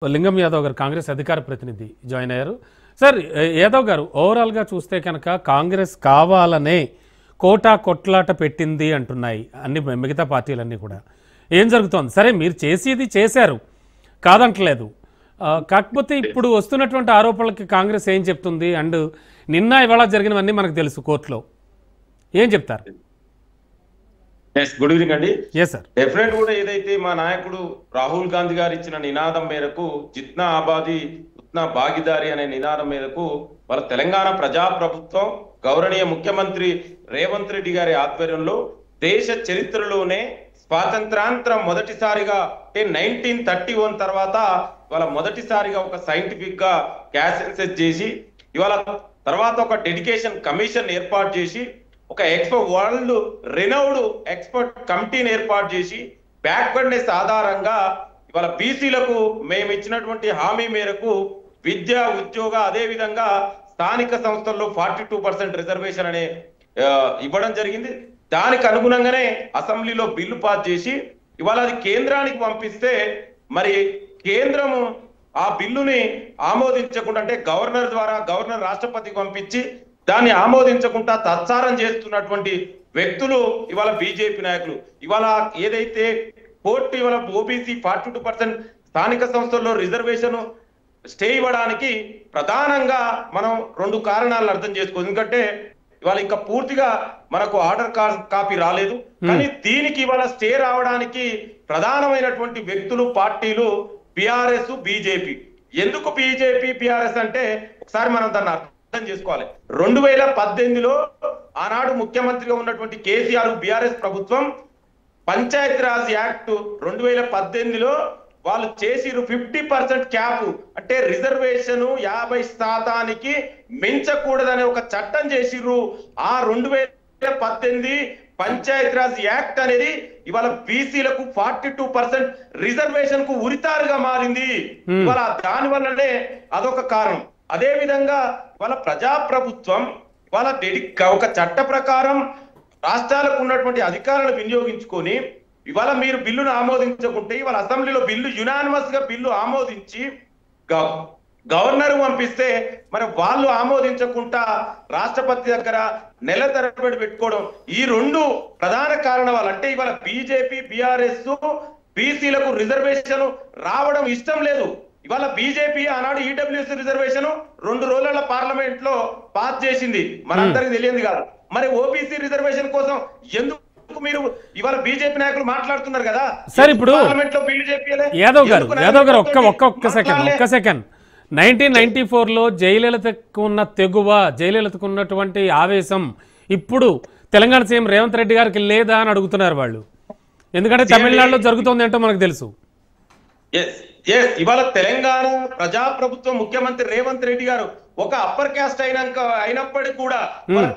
లింగం యాదవ్ గారు కాంగ్రెస్ అధికార ప్రతినిధి జాయిన్ అయ్యారు. సార్ యాదవ్ గారు, ఓవరాల్గా చూస్తే కనుక కాంగ్రెస్ కావాలనే కోటా కొట్లాట పెట్టింది అంటున్నాయి అన్ని మిగతా పార్టీలన్నీ కూడా. ఏం జరుగుతోంది? సరే మీరు చేసేది చేశారు, కాదంటలేదు. కాకపోతే ఇప్పుడు వస్తున్నటువంటి ఆరోపణలకి కాంగ్రెస్ ఏం చెప్తుంది? అండ్ నిన్న ఇవాళ జరిగినవన్నీ మనకు తెలుసు కోర్టులో. ఏం చెప్తారు? గుడ్ ఈవినింగ్ అండి. Yes sir. డెఫినెట్ కూడా ఏదైతే మా నాయకుడు రాహుల్ గాంధీ గారు ఇచ్చిన నినాదం మేరకు జిత్నా ఆబాదీ ఉత్నా భాగీదారి అనే నినాదం మేరకు వాళ్ళ తెలంగాణ ప్రజాప్రభుత్వం గౌరవనీయ ముఖ్యమంత్రి రేవంత్ రెడ్డి గారి ఆధ్వర్యంలో దేశ చరిత్రలోనే స్వాతంత్రాంతరం మొదటిసారిగా 1931 తర్వాత ఇవాళ మొదటిసారిగా ఒక సైంటిఫిక్ గా క్యాష్ సెన్సస్ చేసి ఇవాళ తర్వాత ఒక డెడికేషన్ కమిషన్ ఏర్పాటు చేసి ఒక వరల్డ్ రెనౌడ్ ఎక్స్పర్ట్ కమిటీని ఏర్పాటు చేసి బ్యాక్వర్డ్నెస్ ఆధారంగా ఇవాళ బీసీలకు మేము ఇచ్చినటువంటి హామీ మేరకు విద్య ఉద్యోగ అదే విధంగా స్థానిక సంస్థల్లో 42% రిజర్వేషన్ అనే ఇవ్వడం జరిగింది. దానికి అనుగుణంగానే అసెంబ్లీలో బిల్లు పాస్ చేసి ఇవాళ అది కేంద్రానికి పంపిస్తే మరి కేంద్రము ఆ బిల్లుని ఆమోదించకుండా, అంటే గవర్నర్ ద్వారా గవర్నర్ రాష్ట్రపతికి పంపించి దాన్ని ఆమోదించకుండా తత్సారం చేస్తున్నటువంటి వ్యక్తులు ఇవాళ బీజేపీ నాయకులు. ఇవాళ ఏదైతే కోర్టు ఇవాళ ఓబీసీ 42% స్థానిక సంస్థల్లో రిజర్వేషన్ స్టే ఇవ్వడానికి ప్రధానంగా మనం 2 కారణాలను అర్థం చేసుకోవాలి. ఎందుకంటే ఇవాళ ఇంకా పూర్తిగా మనకు ఆర్డర్ కాపీ రాలేదు, కానీ దీనికి ఇవాళ స్టే రావడానికి ప్రధానమైనటువంటి వ్యక్తులు పార్టీలు బీఆర్ఎస్ బీజేపీ. ఎందుకు బీజేపీ బీఆర్ఎస్ అంటే ఒకసారి మనం దాన్ని అర్థం చేసుకోవాలి. 2018లో ఆనాడు ముఖ్యమంత్రిగా ఉన్నటువంటి కేసీఆర్ బీఆర్ఎస్ ప్రభుత్వం పంచాయతీరాజ్ యాక్ట్ 2018లో వాళ్ళు చేసిరు 50% క్యాప్, అంటే రిజర్వేషన్ 50% మించకూడదనే ఒక చట్టం చేసిర్రు. ఆ 2018 పంచాయతీరాజ్ యాక్ట్ అనేది ఇవాళ బీసీలకు 42% రిజర్వేషన్ కు ఉరితారుగా మారింది. ఇవాళ దాని వల్లనే అదొక కారణం. అదే విధంగా ఇవాళ ప్రజాప్రభుత్వం ఇవాళ ఒక చట్ట ప్రకారం రాష్ట్రాలకు ఉన్నటువంటి అధికారాలను వినియోగించుకొని ఇవాళ మీరు బిల్లును ఆమోదించకుంటే ఇవాళ అసెంబ్లీలో బిల్లు యునానిమస్ గా బిల్లు ఆమోదించి గవర్నర్ పంపిస్తే మరి వాళ్ళు ఆమోదించకుండా రాష్ట్రపతి దగ్గర నెల తరబడి పెట్టుకోవడం, ఈ 2 ప్రధాన కారణాలు. అంటే ఇవాళ బీజేపీ బీఆర్ఎస్ బీసీలకు రిజర్వేషన్ రావడం ఇష్టం లేదు. ఇవాళ బీజేపీ ఆనాడు ఈడబ్ల్యూఎస్ రిజర్వేషన్ 2 రోజుల పార్లమెంట్ లో పాస్ చేసింది, మనందరికి తెలియదు కాదు. మరి ఓబీసీ రిజర్వేషన్ కోసం ఎందుకు మీరు ఇవాళ బీజేపీ నాయకులు మాట్లాడుతున్నారు కదా సార్? ఇప్పుడు యాదవ్ గారు ఒక్క సెకండ్ 1994లో జయలలితకు ఉన్న తెగువ, జయలలితకు ఉన్నటువంటి ఆవేశం ఇప్పుడు తెలంగాణ సీఎం రేవంత్ రెడ్డి గారికి లేదా అని అడుగుతున్నారు వాళ్ళు. ఎందుకంటే తమిళనాడులో జరుగుతోంది ఏంటో మనకు తెలుసు. ఇవాళ తెలంగాణ ప్రజాప్రభుత్వం ముఖ్యమంత్రి రేవంత్ రెడ్డి గారు ఒక అప్పర్ క్యాస్ట్ అయినప్పటికీ కూడా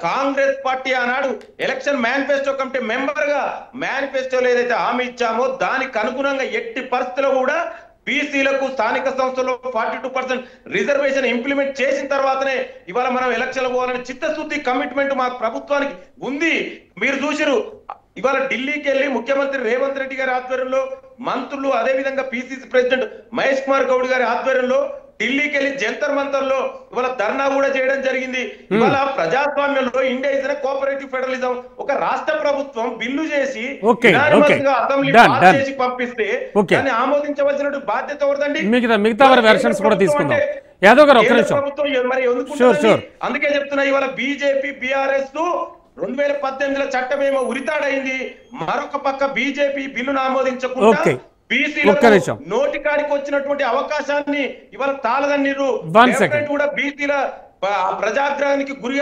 కాంగ్రెస్ పార్టీ ఆనాడు ఎలక్షన్ మేనిఫెస్టో కమిటీ మెంబర్ గా మేనిఫెస్టోలో ఏదైతే హామీ ఇచ్చామో దానికి అనుగుణంగా ఎట్టి పరిస్థితుల్లో కూడా బీసీలకు స్థానిక సంస్థల్లో 42% రిజర్వేషన్ ఇంప్లిమెంట్ చేసిన తర్వాతనే ఇవాళ మనం ఎలక్షన్ పోవాలని చిత్తశుద్ధి కమిట్మెంట్ మా ప్రభుత్వానికి ఉంది. మీరు చూసిరు ఇవాళ ఢిల్లీకి వెళ్ళి ముఖ్యమంత్రి రేవంత్ రెడ్డి గారి ఆధ్వర్యంలో మంత్రులు, అదే విధంగా పిసిసి ప్రెసిడెంట్ మహేష్ కుమార్ గౌడ్ గారి ఆధ్వర్యంలో ఢిల్లీకి వెళ్ళి జంతర్ మంతర్ లో ఇవాళ ధర్నా కూడా చేయడం జరిగింది. ఇవాళ ప్రజాస్వామ్యంలో ఇండియా ఇస్ కోఆపరేటివ్ ఫెడరలిజం. ఒక రాష్ట్ర ప్రభుత్వం బిల్లు చేసి అసెంబ్లీ పాస్ చేసి పంపిస్తే దాన్ని ఆమోదించవలసిన బాధ్యత ఎవరిదండి? మిగతా వెర్షన్స్ కూడా తీసుకుందాం. యాదవ్ గారు ఒక్క నిమిషం. ప్రభుత్వం మరి ఎందుకు? అందుకే చెప్తున్నా ఇవాళ బీజేపీ బీఆర్ఎస్ 2018లో చట్టమేమో ఉరితాడైంది, మరొక పక్క బీజేపీ బిల్లును ఆమోదించకుండా బీసీలకు నోటికాడికి వచ్చినటువంటి అవకాశాన్ని ఇవాళ తాళదన్నీరు కూడా బీసీల ప్రజాగ్రహానికి గురి.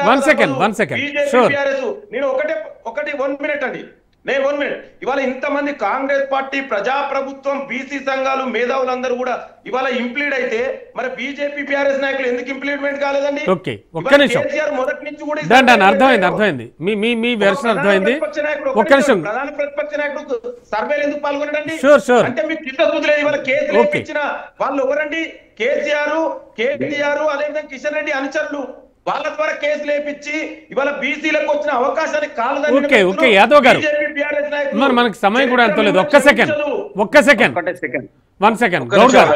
నేను ఒకటి 1 మినిట్ అండి, నేను 1 మినిట్. ఇవాళ ఇంతమంది కాంగ్రెస్ పార్టీ, ప్రజాప్రభుత్వం, బీసీ సంఘాలు, మేధావులందరూ కూడా ఇవాళ ఇంప్లీడ్ అయితే మరి బీజేపీ బీఆర్ఎస్ నాయకులు ఎందుకు ఇంప్లీడ్మెంట్ కాలేదండి? మొదటి నుంచి కూడా అర్థమైంది, మీ వెర్షన్ అర్థమైంది. ప్రధాన ప్రతిపక్ష నాయకుడు సర్వేలు ఎందుకు పాల్గొనడండి? అంటే మీకు చిత్తశుద్ధి లేదు. ఇవాళ కేసీఆర్ ఇచ్చిన వాళ్ళు ఎవరండి? కేసీఆర్, కేటీఆర్, అదేవిధంగా కిషన్ రెడ్డి అనుచరులు. వాళ్ళ ద్వారా కేసులు వేపించి ఇవాళ బీసీలకు వచ్చిన అవకాశాన్ని కాలదని ఓకే యాదవ్ గారు మరి మనకి సమయం కూడా అంతలేదు. ఒక్క సెకండ్ 1 సెకండ్ గౌడ్ గారు.